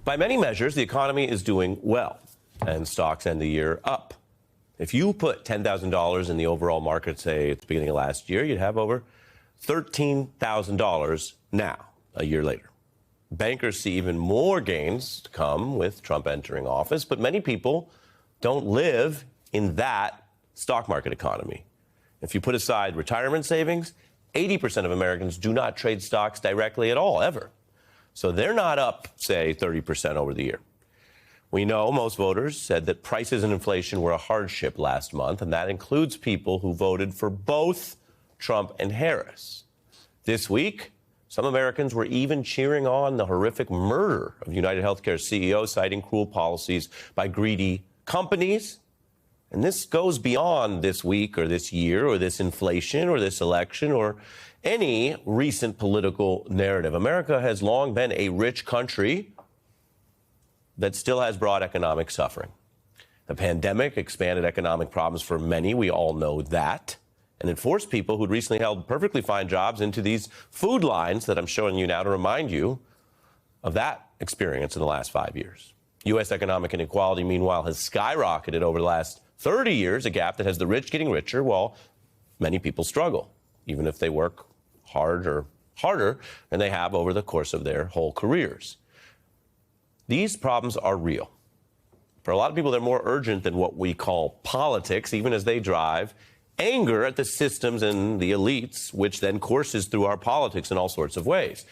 By many measures, the economy is doing well, and stocks end the year up. If you put $10,000 in the overall market, say, at the beginning of last year, you'd have over $13,000 now, a year later. Bankers see even more gains to come with Trump entering office, but many people don't live in that stock market economy. If you put aside retirement savings, 80% of Americans do not trade stocks directly at all, ever. So they're not up, say, 30% over the year. We know most voters said that prices and inflation were a hardship last month, and that includes people who voted for both Trump and Harris. This week, some Americans were even cheering on the horrific murder of United Healthcare CEO, citing cruel policies by greedy companies. And this goes beyond this week or this year or this inflation or this election or any recent political narrative. America has long been a rich country that still has broad economic suffering. The pandemic expanded economic problems for many. We all know that. And it forced people who'd recently held perfectly fine jobs into these food lines that I'm showing you now to remind you of that experience in the last 5 years. U.S. economic inequality, meanwhile, has skyrocketed over the last 30 years, a gap that has the rich getting richer while many people struggle, even if they work hard or harder than they have over the course of their whole careers. These problems are real. For a lot of people, they're more urgent than what we call politics, even as they drive anger at the systems and the elites, which then courses through our politics in all sorts of ways.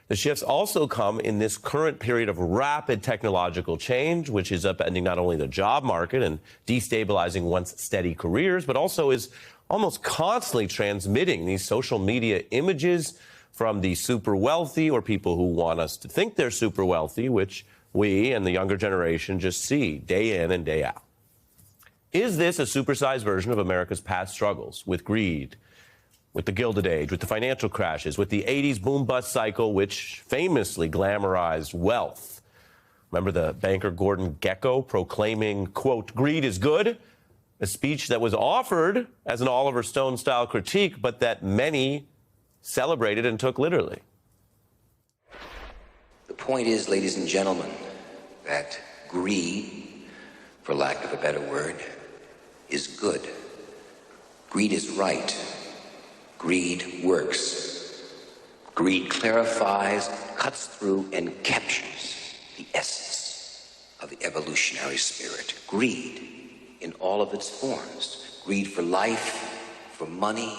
The shifts also come in this current period of rapid technological change, which is upending not only the job market and destabilizing once steady careers, but also is almost constantly transmitting these social media images from the super wealthy or people who want us to think they're super wealthy, which we and the younger generation just see day in and day out. Is this a supersized version of America's past struggles with greed, with the Gilded Age, with the financial crashes, with the 80s boom-bust cycle, which famously glamorized wealth? Remember the banker Gordon Gekko proclaiming, quote, "Greed is good," a speech that was offered as an Oliver Stone-style critique, but that many celebrated and took literally. The point is, ladies and gentlemen, that greed, for lack of a better word, is good. Greed is right. Greed works. Greed clarifies, cuts through, and captures the essence of the evolutionary spirit. Greed in all of its forms. Greed for life, for money,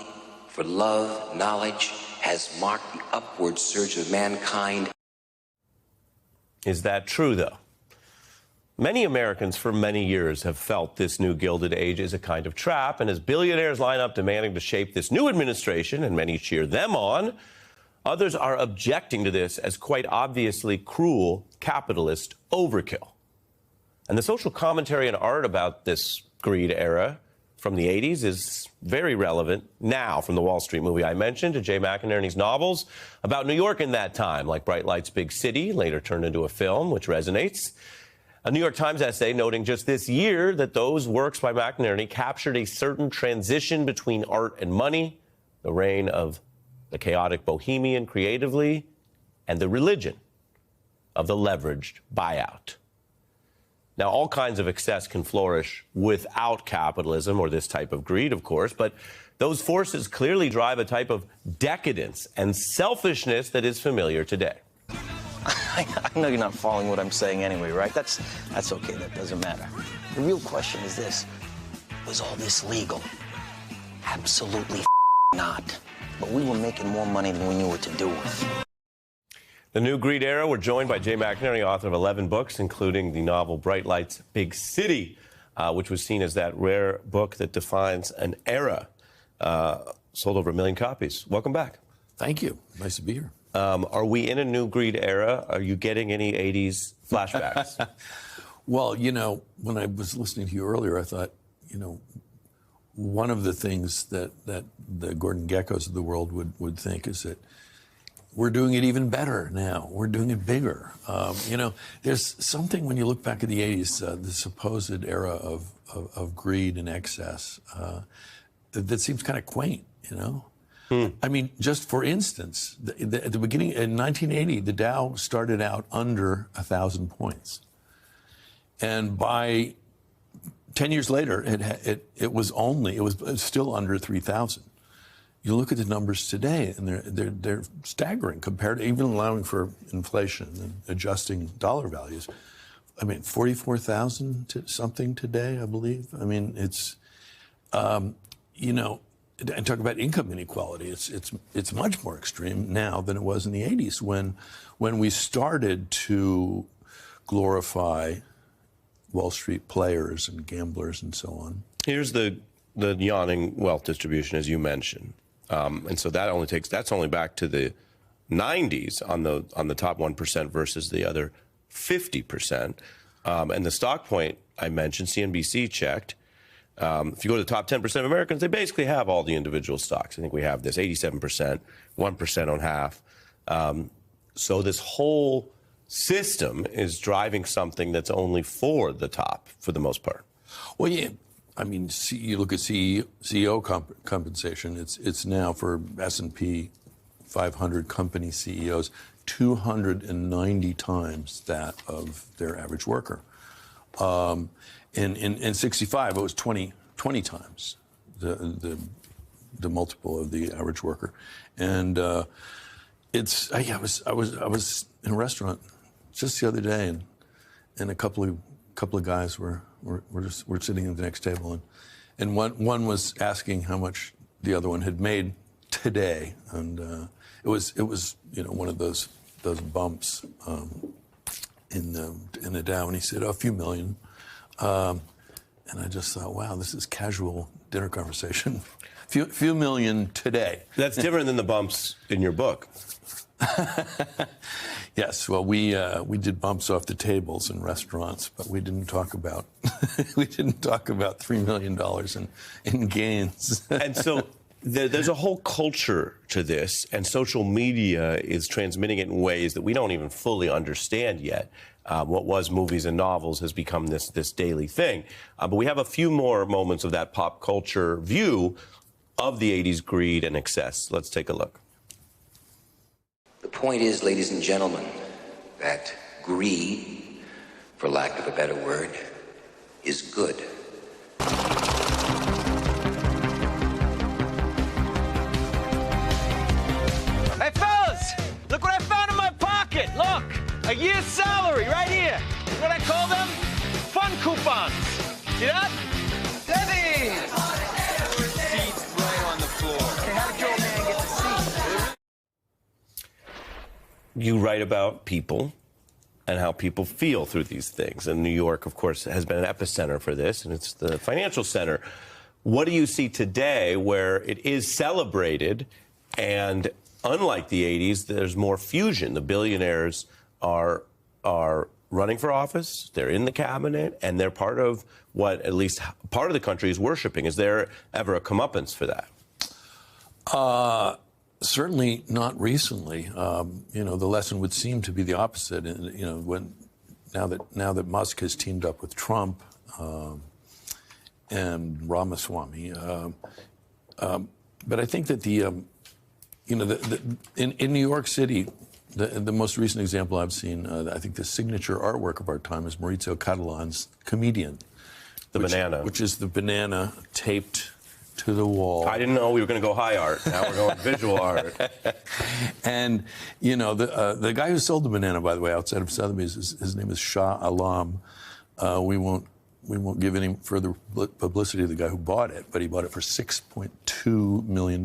for love, knowledge, has marked the upward surge of mankind. Is that true, though? Many Americans for many years have felt this new Gilded Age is a kind of trap, and as billionaires line up demanding to shape this new administration, and many cheer them on, others are objecting to this as quite obviously cruel capitalist overkill. And the social commentary and art about this greed era from the 80s is very relevant now, from the Wall Street movie I mentioned to Jay McInerney's novels about New York in that time, like Bright Lights, Big City, later turned into a film, which resonates. A New York Times essay noting just this year that those works by McInerney captured a certain transition between art and money, the reign of the chaotic bohemian creatively, and the religion of the leveraged buyout. Now, all kinds of excess can flourish without capitalism or this type of greed, of course, but those forces clearly drive a type of decadence and selfishness that is familiar today. I know you're not following what I'm saying anyway, right? That's okay. That doesn't matter. The real question is this. Was all this legal? Absolutely not. But we were making more money than we knew what to do with. The new greed era, we're joined by Jay McInerney, author of 11 books, including the novel Bright Lights, Big City, which was seen as that rare book that defines an era. Sold over 1 million copies. Welcome back. Thank you. Nice to be here. Are we in a new greed era? Are you getting any 80s flashbacks? Well, you know, when I was listening to you earlier, I thought, you know, one of the things that the Gordon Gekkos of the world would think is that we're doing it even better now. We're doing it bigger. You know, there's something when you look back at the 80s, the supposed era of greed and excess, that seems kind of quaint, you know? I mean, just for instance, at the beginning in 1980, the Dow started out under 1,000 points, and by 10 years later, it was still under 3,000. You look at the numbers today, and they're staggering compared to, even allowing for inflation and adjusting dollar values. I mean, 44,000 something today, I believe. I mean, it's, you know, and talk about income inequality. It's much more extreme now than it was in the 80s when we started to glorify Wall Street players and gamblers and so on. Here's the yawning wealth distribution, as you mentioned. And so that's only back to the 90s on the top 1% versus the other 50%. And the stock point I mentioned, CNBC checked. If you go to the top 10% of Americans, they basically have all the individual stocks. I think we have this 87%, 1% own half. So this whole system is driving something that's only for the top for the most part. Well, yeah. I mean, you look at CEO compensation. It's now for S&P 500 company CEOs 290 times that of their average worker. In 65, it was 20 times the multiple of the average worker, and I was in a restaurant just the other day, and a couple of guys were sitting at the next table, and one was asking how much the other one had made today, and it was one of those bumps in the Dow, and he said, a few million, and I just thought, wow, this is casual dinner conversation. few million today. That's different than the bumps in your book. Yes, well, we did bumps off the tables in restaurants, but we didn't talk about $3 million in gains. And so there's a whole culture to this, and social media is transmitting it in ways that we don't even fully understand yet. What was movies and novels has become this daily thing. But we have a few more moments of that pop culture view of the 80s greed and excess. Let's take a look. The point is, ladies and gentlemen, that greed, for lack of a better word, is good. Hey, fellas! Look what I found in my pocket! Look! A year's salary right here! What I call them? Fun coupons! See that? Debbie! Seats right on the floor. Hey, how did your man get the seat? You write about people and how people feel through these things. And New York, of course, has been an epicenter for this, and it's the financial center. What do you see today where it is celebrated, and unlike the 80s, there's more fusion? The billionaires are running for office, they're in the cabinet, and they're part of what at least part of the country is worshiping. Is there ever a comeuppance for that? Certainly not recently. The lesson would seem to be the opposite. Now that Musk has teamed up with Trump and Ramaswamy, but I think that in New York City, the most recent example I've seen, I think the signature artwork of our time is Maurizio Catalan's Comedian, Banana, which is the banana taped to the wall. I didn't know we were going to go high art. Now we're going visual art. And the guy who sold the banana, by the way, outside of Sotheby's, his name is Shah Alam. We won't give any further publicity to the guy who bought it, but he bought it for $6.2 million.